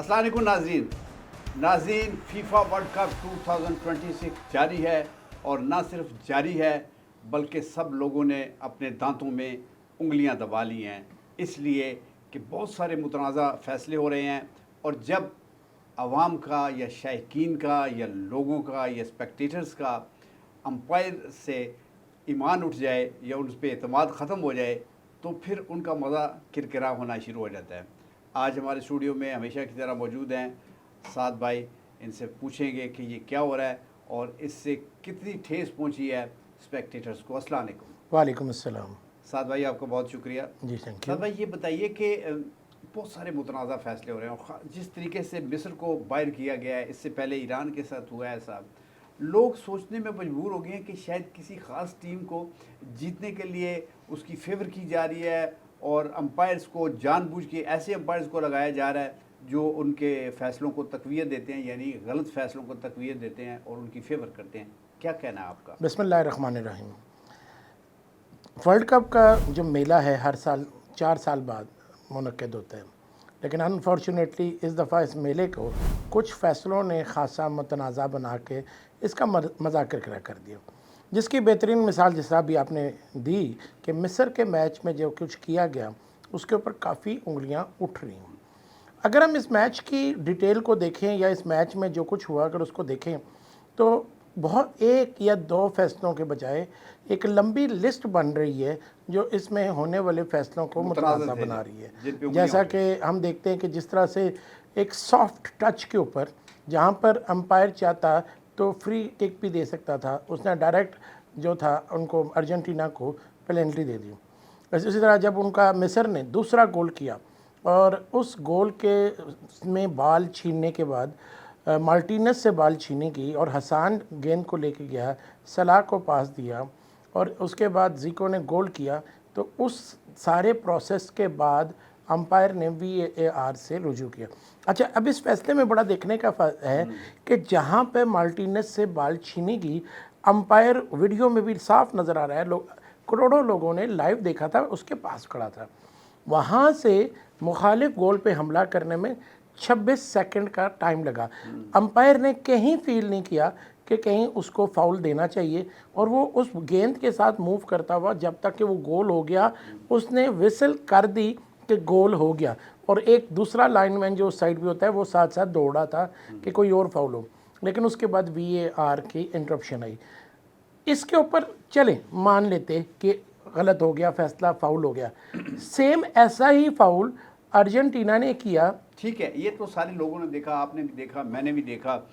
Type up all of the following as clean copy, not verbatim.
अस्सलाम वालेकुम नाज़रीन फीफा वर्ल्ड कप 2026 जारी है और ना सिर्फ जारी है बल्कि सब लोगों ने अपने दांतों में उंगलियां दबा ली हैं, इसलिए कि बहुत सारे मुतनाज़ा फ़ैसले हो रहे हैं। और जब आवाम का या शायकीन का या लोगों का या स्पेक्टेटर्स का अंपायर से ईमान उठ जाए या उन पर एतमाद ख़त्म हो जाए तो फिर उनका मज़ा किरकिरा होना शुरू हो जाता है। आज हमारे स्टूडियो में हमेशा की तरह मौजूद हैं साद भाई। इनसे पूछेंगे कि ये क्या हो रहा है और इससे कितनी ठेस पहुंची है स्पेक्टेटर्स को। अस्सलाम वालेकुम। वालेकुम अस्सलाम। साद भाई आपका बहुत शुक्रिया। जी थैंक यू। साद भाई ये बताइए कि बहुत सारे मुतनाज़ा फ़ैसले हो रहे हैं और जिस तरीके से मिस्र को बाहर किया गया है, इससे पहले ईरान के साथ हुआ है ऐसा, लोग सोचने में मजबूर हो गए हैं कि शायद किसी ख़ास टीम को जीतने के लिए उसकी फेवर की जा रही है और अंपायर्स को जानबूझ के ऐसे अंपायर्स को लगाया जा रहा है जो उनके फ़ैसलों को तक़वियत देते हैं, यानी गलत फ़ैसलों को तक़वियत देते हैं और उनकी फेवर करते हैं। क्या कहना है आपका? बिस्मिल्लाहिर्रहमानिर्रहीम। वर्ल्ड कप का जो मेला है हर साल 4 साल बाद मुनक्किद होता है, लेकिन अनफॉर्चुनेटली इस दफ़ा इस मेले को कुछ फ़ैसलों ने ख़ासा मुतनाज़ा बना के इसका मज़ाक कर दिया, जिसकी बेहतरीन मिसाल जिस तरह भी आपने दी कि मिस्र के मैच में जो कुछ किया गया उसके ऊपर काफ़ी उंगलियां उठ रही हैं। अगर हम इस मैच की डिटेल को देखें या इस मैच में जो कुछ हुआ अगर उसको देखें तो बहुत एक या दो फैसलों के बजाय एक लंबी लिस्ट बन रही है जो इसमें होने वाले फ़ैसलों को मुतनाज़ा बना रही है। जैसा कि हम देखते हैं कि जिस तरह से एक सॉफ्ट टच के ऊपर जहाँ पर अंपायर चाहता तो फ्री किक भी दे सकता था, उसने डायरेक्ट जो था उनको अर्जेंटीना को पेनल्टी दे दी। इसी तरह जब उनका मिस्र ने दूसरा गोल किया और उस गोल के में बाल छीनने के बाद मार्टिनेस से बाल छीनी गई और हसान गेंद को लेके गया, सलाह को पास दिया और उसके बाद ज़ीको ने गोल किया, तो उस सारे प्रोसेस के बाद अंपायर ने VAR से रुजू किया। अच्छा, अब इस फैसले में बड़ा देखने का है कि जहाँ पे मार्टिनेस से बाल छीनी गई, अंपायर वीडियो में भी साफ नज़र आ रहा है, करोड़ों लोगों ने लाइव देखा था, उसके पास खड़ा था। वहाँ से मुखालिफ गोल पे हमला करने में 26 सेकंड का टाइम लगा। अंपायर ने कहीं फील नहीं किया कि कहीं उसको फाउल देना चाहिए और वो उस गेंद के साथ मूव करता हुआ जब तक कि वो गोल हो गया उसने विसल कर दी कि गोल हो गया, और एक दूसरा लाइनमैन जो उस साइड भी होता है वो साथ साथ दौड़ा था कि कोई और फाउल हो, लेकिन उसके बाद VAR की इंटरप्शन आई। इसके ऊपर चले मान लेते कि गलत हो गया फैसला, फाउल हो गया, सेम ऐसा ही फाउल अर्जेंटीना ने किया। ठीक है, ये तो सारे लोगों ने देखा, आपने भी देखा, मैंने भी देखा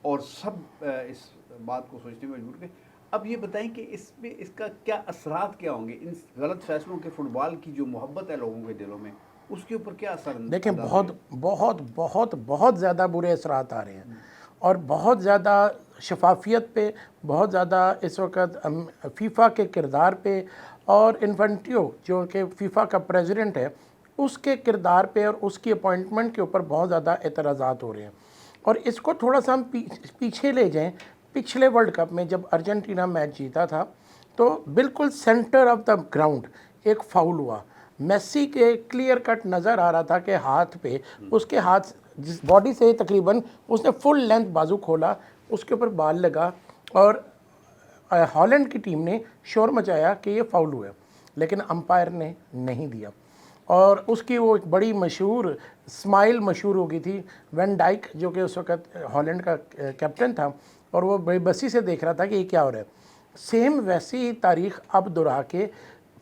और सब इस बात को सोचने में मजबूर थे। अब ये बताएं कि इसमें इसका क्या असरात क्या होंगे, इन गलत फैसलों के, फुटबॉल की जो मोहब्बत है लोगों के दिलों में उसके ऊपर क्या असर? देखें, बहुत बहुत बहुत बहुत ज़्यादा बुरे असरात आ रहे हैं और बहुत ज़्यादा शफाफियत पे, बहुत ज़्यादा इस वक्त फीफा के किरदार पे और इन्फेंटिनो जो कि फीफा का प्रेसिडेंट है उसके किरदार पे और उसकी अपॉइंटमेंट के ऊपर बहुत ज़्यादा एतराज़ात हो रहे हैं। और इसको थोड़ा सा हम पीछे ले जाएं, पिछले वर्ल्ड कप में जब अर्जेंटीना मैच जीता था तो बिल्कुल सेंटर ऑफ द ग्राउंड एक फाउल हुआ, मेसी के क्लियर कट नज़र आ रहा था कि हाथ पे, उसके हाथ जिस बॉडी से तकरीबन उसने फुल लेंथ बाजू खोला, उसके ऊपर बाल लगा और हॉलैंड की टीम ने शोर मचाया कि ये फाउल हुआ, लेकिन अंपायर ने नहीं दिया। और उसकी वो एक बड़ी मशहूर स्माइल मशहूर हो गई थी। वैन डाइक जो कि उस वक्त हॉलैंड का कैप्टन था और वो बेबसी से देख रहा था कि ये क्या हो रहा है। सेम वैसी ही तारीख़ अब दोहरा के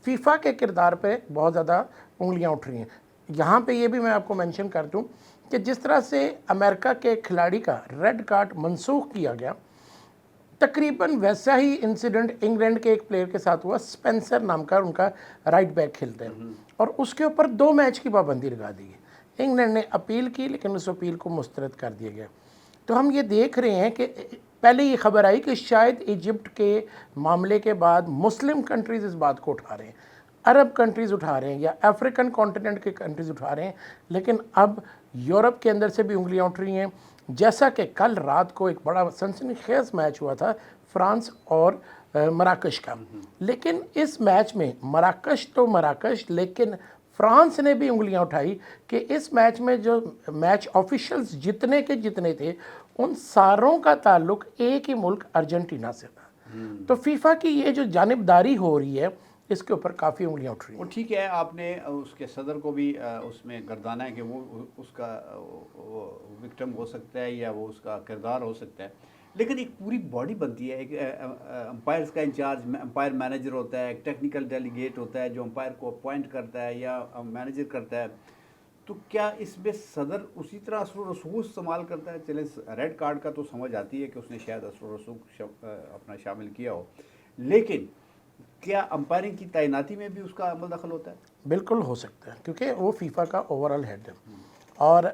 फीफा के किरदार पे बहुत ज़्यादा उंगलियां उठ रही हैं। यहाँ पे ये भी मैं आपको मेंशन कर दूँ कि जिस तरह से अमेरिका के खिलाड़ी का रेड कार्ड मनसूख किया गया, तकरीबन वैसा ही इंसिडेंट इंग्लैंड के एक प्लेयर के साथ हुआ, स्पेंसर नाम का उनका राइट बैक खेलते हैं, और उसके ऊपर 2 मैच की पाबंदी लगा दी है। इंग्लैंड ने अपील की लेकिन उस अपील को मुस्तरद कर दिया गया। तो हम ये देख रहे हैं कि पहले ये खबर आई कि शायद इजिप्ट के मामले के बाद मुस्लिम कंट्रीज़ इस बात को उठा रहे हैं, अरब कंट्रीज़ उठा रहे हैं या अफ्रीकन कॉन्टिनेंट के कंट्रीज़ उठा रहे हैं, लेकिन अब यूरोप के अंदर से भी उंगलियां उठ रही हैं। जैसा कि कल रात को एक बड़ा सनसनीखेज मैच हुआ था फ्रांस और मराकश का, लेकिन इस मैच में मराकश तो मराकश, लेकिन फ्रांस ने भी उंगलियां उठाई कि इस मैच में जो मैच ऑफिशियल्स जितने के जितने थे उन सारों का ताल्लुक एक ही मुल्क अर्जेंटीना से था। तो फीफा की ये जो जानिबदारी हो रही है इसके ऊपर काफ़ी उंगलियां उठ रही वो हैं। ठीक है, आपने उसके सदर को भी उसमें गर्दाना है कि वो उसका विक्टिम हो सकता है या वो उसका किरदार हो सकता है, लेकिन एक पूरी बॉडी बनती है, एक अंपायर्स का इंचार्ज अंपायर मैनेजर होता है, एक टेक्निकल डेलीगेट होता है जो अंपायर को अपॉइंट करता है या मैनेजर करता है। तो क्या इसमें सदर उसी तरह असर रसूख इस्तेमाल करता है? चले रेड कार्ड का तो समझ आती है कि उसने शायद असर रसूख अपना शामिल किया हो, लेकिन क्या अंपायरिंग की तैनाती में भी उसका अमल दखल होता है? बिल्कुल हो सकता है क्योंकि वो फीफा का ओवरऑल हेड है और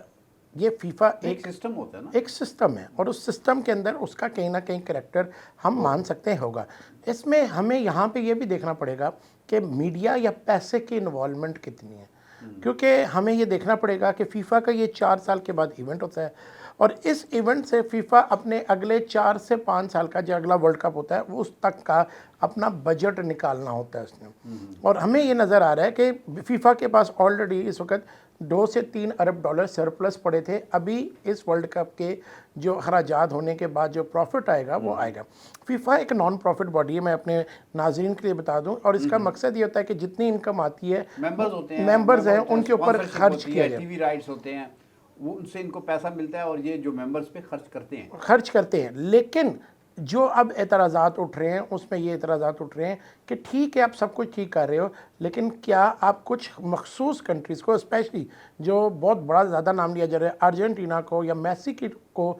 ये फीफा एक सिस्टम होता है ना, एक सिस्टम है और उस सिस्टम के अंदर उसका कहीं ना कहीं करैक्टर हम मान सकते हैं होगा। इसमें हमें यहाँ पे ये भी देखना पड़ेगा कि मीडिया या पैसे की इन्वॉल्वमेंट कितनी है, क्योंकि हमें ये देखना पड़ेगा कि फीफा का ये 4 साल के बाद इवेंट होता है और इस इवेंट से फीफा अपने अगले 4 से 5 साल का जो अगला वर्ल्ड कप होता है वो उस तक का अपना बजट निकालना होता है उसने। और हमें ये नज़र आ रहा है कि फीफा के पास ऑलरेडी इस वक्त 2 से 3 अरब डॉलर सरप्लस पड़े थे। अभी इस वर्ल्ड कप के जो अखराजात होने के बाद जो प्रॉफिट आएगा वो आएगा। फीफा एक नॉन प्रॉफिट बॉडी है, मैं अपने नाजरीन के लिए बता दूं, और इसका मकसद ये होता है कि जितनी इनकम आती है मेंबर्स होते हैं, मेंबर्स हैं उनके ऊपर sponsorship खर्च होती किया है, जाए, टीवी राइट्स होते हैं, वो उनसे इनको पैसा मिलता है और ये जो मेंबर्स पे खर्च करते हैं। लेकिन जो अब एतराज़ात उठ रहे हैं उसमें ये एतराज़ात उठ रहे हैं कि ठीक है आप सब कुछ ठीक कर रहे हो, लेकिन क्या आप कुछ मखसूस कंट्रीज़ को, स्पेशली जो बहुत बड़ा ज़्यादा नाम लिया जा रहा है अर्जेंटीना को या मेसी को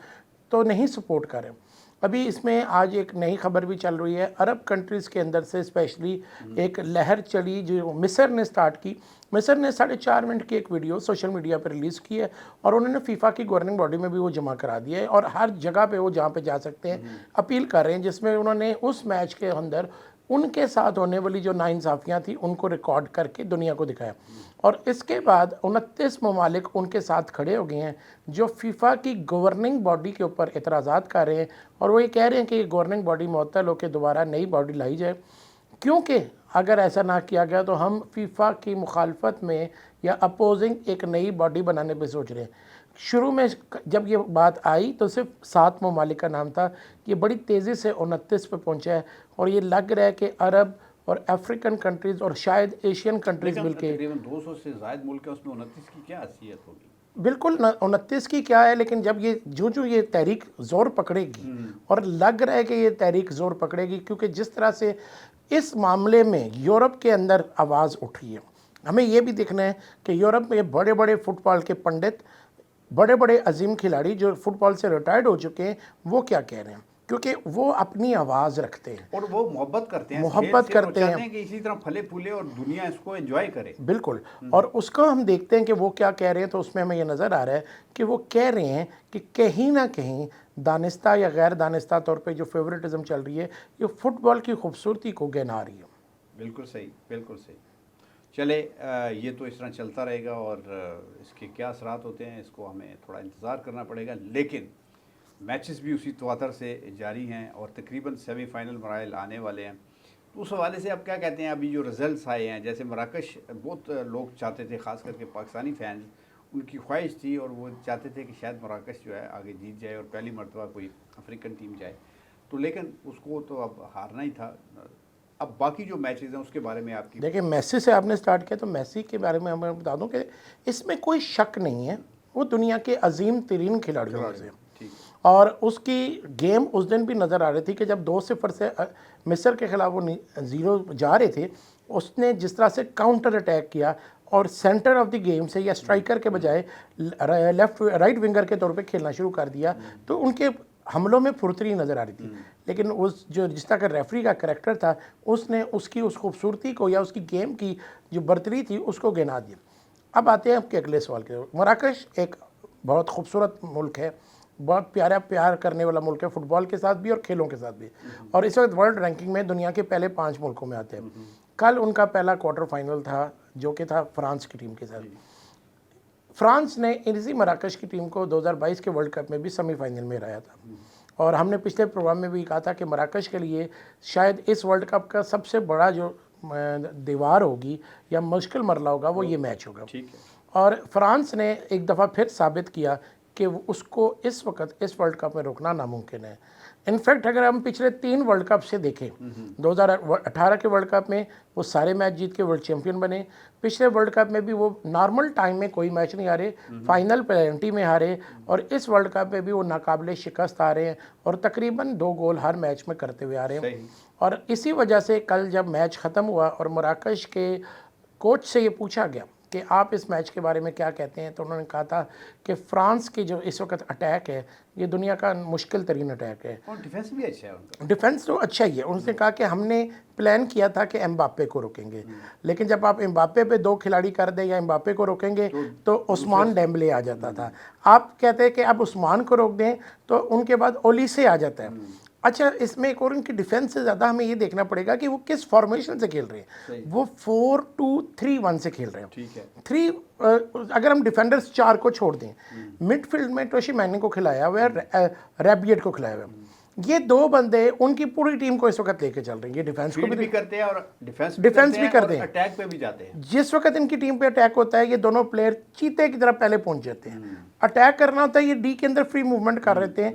तो नहीं सपोर्ट कर रहे? अभी इसमें आज एक नई खबर भी चल रही है, अरब कंट्रीज़ के अंदर से स्पेशली एक लहर चली जो मिस्र ने स्टार्ट की। मिस्र ने 4.5 मिनट की एक वीडियो सोशल मीडिया पर रिलीज़ की है और उन्होंने फीफा की गवर्निंग बॉडी में भी वो जमा करा दिया है और हर जगह पे वो जहाँ पे जा सकते हैं अपील कर रहे हैं, जिसमें उन्होंने उस मैच के अंदर उनके साथ होने वाली जो नाइंसाफ़ियाँ थी उनको रिकॉर्ड करके दुनिया को दिखाया। और इसके बाद 29 ममालिक उनके साथ खड़े हो गए हैं जो फीफा की गवर्निंग बॉडी के ऊपर एतराज़ात कर रहे हैं और वो ये कह रहे हैं कि ये गवर्निंग बॉडी मुअत्तल होकर दोबारा नई बॉडी लाई जाए, क्योंकि अगर ऐसा ना किया गया तो हम फीफा की मुखालफत में या अपोजिंग एक नई बॉडी बनाने पे सोच रहे हैं। शुरू में जब ये बात आई तो सिर्फ 7 ममालिक का नाम था, ये बड़ी तेज़ी से 29 पे पहुंचा है और ये लग रहा है कि अरब और अफ्रीकन कंट्रीज़ और शायद एशियन कंट्रीज़ मिलके तकरीबन 200 से ज़ायद मुल्क है, उसमें 29 की क्या हैसियत होगी? बिल्कुल 29 की क्या है, लेकिन जब ये जो ये तहरीक ज़ोर पकड़ेगी और लग रहा है कि ये तहरीक ज़ोर पकड़ेगी, क्योंकि जिस तरह से इस मामले में यूरोप के अंदर आवाज़ उठी है, हमें ये भी देखना है कि यूरोप में बड़े बड़े फुटबॉल के पंडित, बड़े बड़े अजीम खिलाड़ी जो फुटबॉल से रिटायर्ड हो चुके हैं वो क्या कह रहे हैं, क्योंकि वो अपनी आवाज़ रखते हैं और वो मोहब्बत करते हैं, करते चाहते हैं कि इसी तरह फले फूले और दुनिया इसको एंजॉय करे। बिल्कुल। और उसको हम देखते हैं कि वो क्या कह रहे हैं, तो उसमें हमें ये नज़र आ रहा है कि वो कह रहे हैं कि कहीं ना कहीं दानिस्ता या गैर दानिस्ता तौर पे जो फेवरेटिज्म चल रही है ये फुटबॉल की खूबसूरती को गिना रही है। बिल्कुल सही, बिल्कुल सही। चले, ये तो इस तरह चलता रहेगा और इसके क्या असरात होते हैं इसको हमें थोड़ा इंतज़ार करना पड़ेगा, लेकिन मैचेस भी उसी तवातर से जारी हैं और तकरीबन सेमीफाइनल मराइल आने वाले हैं। तो उस हवाले से आप क्या कहते हैं? अभी जो रिज़ल्ट्स आए हैं, जैसे मराकश, बहुत लोग चाहते थे, ख़ास करके पाकिस्तानी फैंस, उनकी ख्वाहिश थी और वो चाहते थे कि शायद मराकश जो है आगे जीत जाए और पहली मरतबा कोई अफ्रीकन टीम जाए, तो लेकिन उसको तो अब हारना ही था। अब बाकी जो मैचेस हैं उसके बारे में आपकी? देखिए, मेसी से आपने स्टार्ट किया तो मेसी के बारे में मैं बता दूं कि इसमें कोई शक नहीं है, वो दुनिया के अजीम तरीन खिलाड़ियों में से, और उसकी गेम उस दिन भी नज़र आ रही थी कि जब 2-0 से मिस्र के खिलाफ वो 0 जा रहे थे, उसने जिस तरह से काउंटर अटैक किया और सेंटर ऑफ द गेम से या स्ट्राइकर के बजाय राइट विंगर के तौर पे खेलना शुरू कर दिया, तो उनके हमलों में फुर्ती नज़र आ रही थी। लेकिन उस जो जिस तरह का रेफरी का करैक्टर था, उसने उसकी उस खूबसूरती को या उसकी गेम की जो बर्तरी थी उसको गिना दिया। अब आते हैं आपके अगले सवाल के। मराकश एक बहुत खूबसूरत मुल्क है, बहुत प्यार करने वाला मुल्क है, फुटबॉल के साथ भी और खेलों के साथ भी, और इस वक्त वर्ल्ड रैंकिंग में दुनिया के पहले 5 मुल्कों में आते हैं। कल उनका पहला क्वार्टर फाइनल था जो कि था फ्रांस की टीम के साथ। फ्रांस ने इसी मराकश की टीम को 2022 के वर्ल्ड कप में भी सेमीफाइनल में हराया था, और हमने पिछले प्रोग्राम में भी कहा था कि मराकश के लिए शायद इस वर्ल्ड कप का सबसे बड़ा जो दीवार होगी या मुश्किल मरला होगा वो ये मैच होगा। ठीक है। और फ्रांस ने एक दफ़ा फिर साबित किया कि उसको इस वक्त इस वर्ल्ड कप में रोकना नामुमकिन है। इनफैक्ट अगर हम पिछले 3 वर्ल्ड कप से देखें, 2018 के वर्ल्ड कप में वो सारे मैच जीत के वर्ल्ड चैंपियन बने, पिछले वर्ल्ड कप में भी वो नॉर्मल टाइम में कोई मैच नहीं हारे, फाइनल पेनल्टी में हारे, और इस वर्ल्ड कप में भी वो नाकाबिले शिकस्त आ रहे हैं और तकरीबन 2 गोल हर मैच में करते हुए आ रहे हैं। और इसी वजह से कल जब मैच ख़त्म हुआ और मराकश के कोच से ये पूछा गया कि आप इस मैच के बारे में क्या कहते हैं, तो उन्होंने कहा था कि फ्रांस की जो इस वक्त अटैक है ये दुनिया का मुश्किल तरीन अटैक है। और डिफेंस भी अच्छा है उनका। डिफेंस तो अच्छा ही है। उन्होंने कहा कि हमने प्लान किया था कि एम्बापे को रोकेंगे, लेकिन जब आप एम्बापे पे 2 खिलाड़ी कर दें या एम्बापे को रोकेंगे तो उस्मान डेम्बले आ जाता था। आप कहते हैं कि आप उस्मान को रोक दें तो उनके बाद ओलीसे आ जाता है। अच्छा, इसमें एक और उनकी डिफेंस से ज़्यादा हमें ये देखना पड़ेगा कि वो किस फॉर्मेशन से खेल रहे हैं। वो 4-2-3-1 से खेल रहे हैं। ठीक है। 3 अगर हम डिफेंडर्स 4 को छोड़ दें, मिडफील्ड में टोशी मैनी को खिलाया हुआ है, रैबियट को खिलाया हुआ है। ये 2 बंदे उनकी पूरी टीम को इस वक्त लेके चल रहे हैं। ये डिफेंस को भी करते हैं और डिफेंस भी करते हैं, अटैक पे भी जाते हैं। जिस वक्त इनकी टीम पे अटैक होता है ये दोनों प्लेयर चीते की तरह पहले पहुंच जाते हैं। अटैक करना होता है ये डी के अंदर फ्री मूवमेंट कर रहे थे,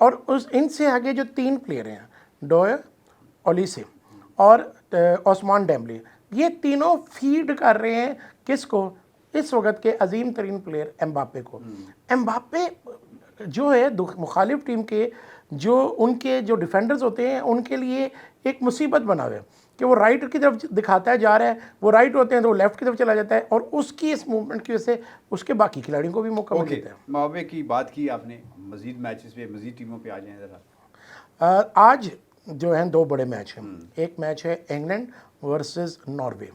और उस इनसे आगे जो 3 प्लेयर हैं, डोय, ओलीसे और ओस्मान डेम्बले, ये तीनों फीड कर रहे हैं किसको? इस वक्त के अजीम तरीन प्लेयर एम्बापे को। एम्बापे जो है मुखालिफ टीम के जो उनके जो डिफेंडर्स होते हैं उनके लिए एक मुसीबत बना हुआ है कि वो राइट की तरफ दिखाता है जा रहा है, वो राइट होते हैं तो वो लेफ्ट की तरफ चला जाता है, और उसकी इस मूवमेंट की वजह से उसके बाकी खिलाड़ियों को भी मौका मिल जाता है। एम्बापे की बात की आपने, मजीद मैचेस पे, मजीद टीमों पे आ जाएं ज़रा। आज जो हैं 2 बड़े मैच हैं। एक मैच है इंग्लैंड वर्सेस नॉर्वे।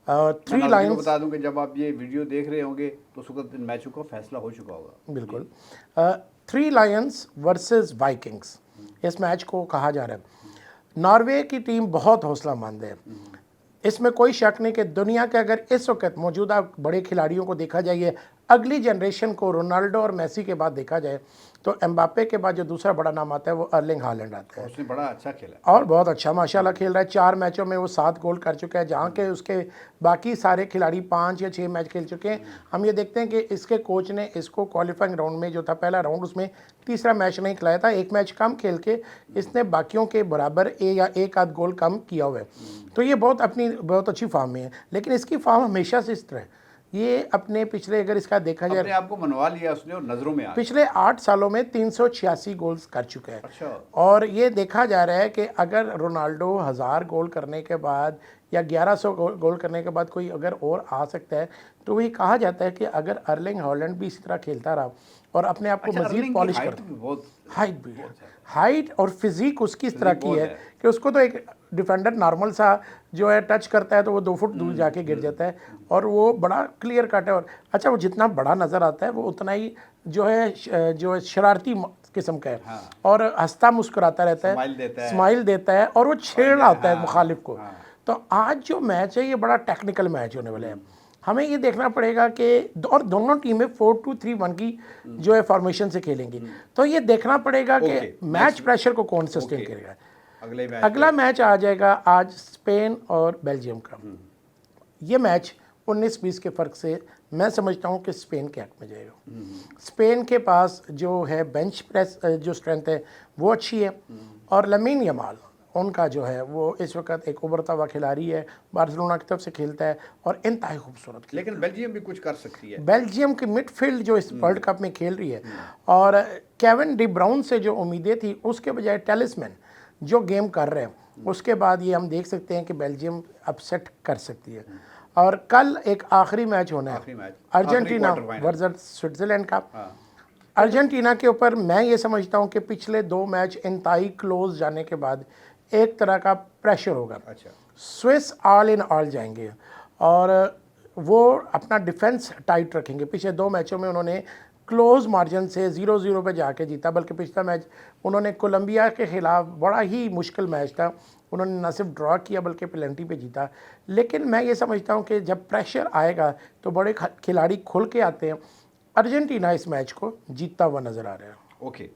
3 लायंस, बता दूं कि जब आप ये वीडियो देख रहे होंगे तो उस वक्त इन मैचों का फैसला हो चुका होगा। बिल्कुल। 3 लायंस वर्सेस वाइकिंग्स इस मैच को कहा जा रहा है। नॉर्वे की टीम बहुत हौसलामंद है, इसमें कोई शक नहीं कि दुनिया के अगर इस वक्त मौजूदा बड़े खिलाड़ियों को देखा जाए, अगली जनरेशन को रोनाल्डो और मेसी के बाद देखा जाए तो एम्बापे के बाद जो दूसरा बड़ा नाम आता है वो अर्लिंग हालैंड आता है। उसने बड़ा अच्छा खेला और बहुत अच्छा माशाल्लाह खेल रहा है। 4 मैचों में वो 7 गोल कर चुका है, जहाँ के उसके बाकी सारे खिलाड़ी 5 या 6 मैच खेल चुके हैं। हम ये देखते हैं कि इसके कोच ने इसको क्वालिफाइंग राउंड में जो था पहला राउंड, उसमें तीसरा मैच नहीं खिलाया था, 1 मैच कम खेल के इसने बाकियों के बराबर या 1 आध गोल कम किया हुआ है। तो ये बहुत अच्छी फॉर्म में है, लेकिन इसकी फॉर्म हमेशा से इस तरह है। ये अपने पिछले, अगर इसका देखा जाए, अपने आप को मनवा लिया उसने और नजरों में आ पिछले 8 सालों में 386 गोल्स कर चुका है। अच्छा। और ये देखा जा रहा है कि अगर रोनाल्डो 1000 गोल करने के बाद या 1100 गोल करने के बाद कोई अगर और आ सकता है, तो वही कहा जाता है कि अगर अर्लिंग हॉलैंड भी इसी तरह खेलता रहा और अपने आप को मजीद पॉलिश करता, हाइट भी है, हाइट और फिजिक उसकी इस तरह की है कि उसको तो एक डिफेंडर नॉर्मल सा जो है टच करता है तो वो 2 फुट दूर जाके गिर जाता है, और वो बड़ा क्लियर कट है। और अच्छा, वो जितना बड़ा नज़र आता है वो उतना ही जो है शरारती किस्म का है। हाँ। और हंसता मुस्कुराता रहता है, स्माइल देता है और वो छेड़ आता है मुखालिफ को। तो आज जो मैच है ये बड़ा टेक्निकल मैच होने वाला है। हमें ये देखना पड़ेगा कि और दोनों टीमें 4-2-3-1 की जो है फॉर्मेशन से खेलेंगी, तो ये देखना पड़ेगा कि मैच प्रेशर को कौन सस्टेन करेगा। अगला मैच आ जाएगा आज स्पेन और बेल्जियम का। ये मैच 19-20 के फ़र्क से मैं समझता हूँ कि स्पेन के हक में जाएगा। स्पेन के पास जो है बेंच प्रेस जो स्ट्रेंथ है वो अच्छी है, और लमीन यमाल उनका जो है वो इस वक्त एक उभरता हुआ खिलाड़ी है, बार्सिलोना की तरफ से खेलता है और इंतहाई खूबसूरत। लेकिन बेल्जियम भी कुछ कर सकती है। बेल्जियम की मिडफील्ड जो इस वर्ल्ड कप में खेल रही है, और केविन डी ब्राउन से जो उम्मीदें थी उसके बजाय टेलिसमैन जो गेम कर रहे हैं, उसके बाद ये हम देख सकते हैं कि बेल्जियम अपसेट कर सकती है। और कल एक आखिरी मैच होना है अर्जेंटीना वर्सेस स्विट्ज़रलैंड का। अर्जेंटीना के ऊपर मैं ये समझता हूँ कि पिछले 2 मैच इंतहाई क्लोज जाने के बाद एक तरह का प्रेशर होगा। अच्छा। स्विस ऑल इन ऑल जाएंगे और वो अपना डिफेंस टाइट रखेंगे। पिछले 2 मैचों में उन्होंने क्लोज मार्जिन से 0-0 पे जाके जीता, बल्कि पिछला मैच उन्होंने कोलंबिया के ख़िलाफ़ बड़ा ही मुश्किल मैच था, उन्होंने न सिर्फ ड्रॉ किया बल्कि पेनल्टी पे जीता। लेकिन मैं ये समझता हूँ कि जब प्रेशर आएगा तो बड़े खिलाड़ी खुल के आते हैं। अर्जेंटीना इस मैच को जीतता हुआ नज़र आ रहा है। ओके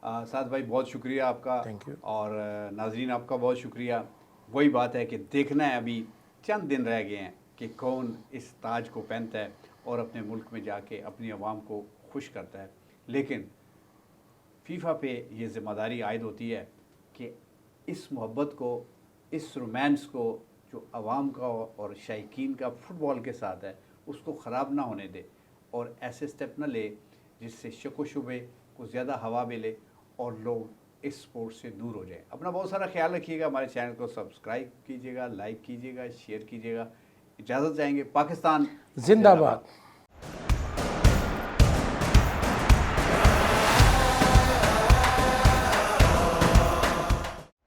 साद भाई, बहुत शुक्रिया आपका। Thank you. और नाजरीन आपका बहुत शुक्रिया। वही बात है कि देखना है, अभी चंद दिन रह गए हैं कि कौन इस ताज को पहनता है और अपने मुल्क में जाके अपनी आवाम को खुश करता है। लेकिन फीफा पे ये ज़िम्मेदारी आयद होती है कि इस मोहब्बत को, इस रोमांस को जो आवाम का और शायकीन का फुटबॉल के साथ है, उसको ख़राब ना होने दे और ऐसे स्टेप ना ले जिससे शक व शुबे को ज़्यादा हवा मिले और लोग इस स्पोर्ट से दूर हो जाए। अपना बहुत सारा ख्याल रखिएगा, हमारे चैनल को सब्सक्राइब कीजिएगा, लाइक कीजिएगा, शेयर कीजिएगा। इजाज़त चाहेंगे। पाकिस्तान जिंदाबाद।